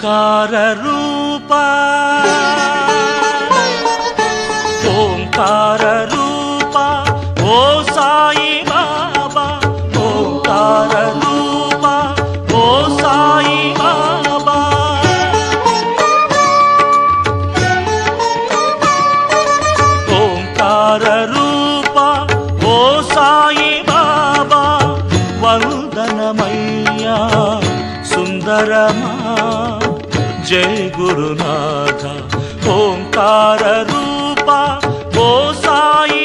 ఓంకార రూపా ఓంకార రూపా ఓ Sai Baba ఓంకార రూపా ఓ Sai Baba ఓంకార రూపా ఓ Sai Baba వందనమయ్యా సుందరమా జయ Gurunatha ఓంకార రూపా ఓ Sai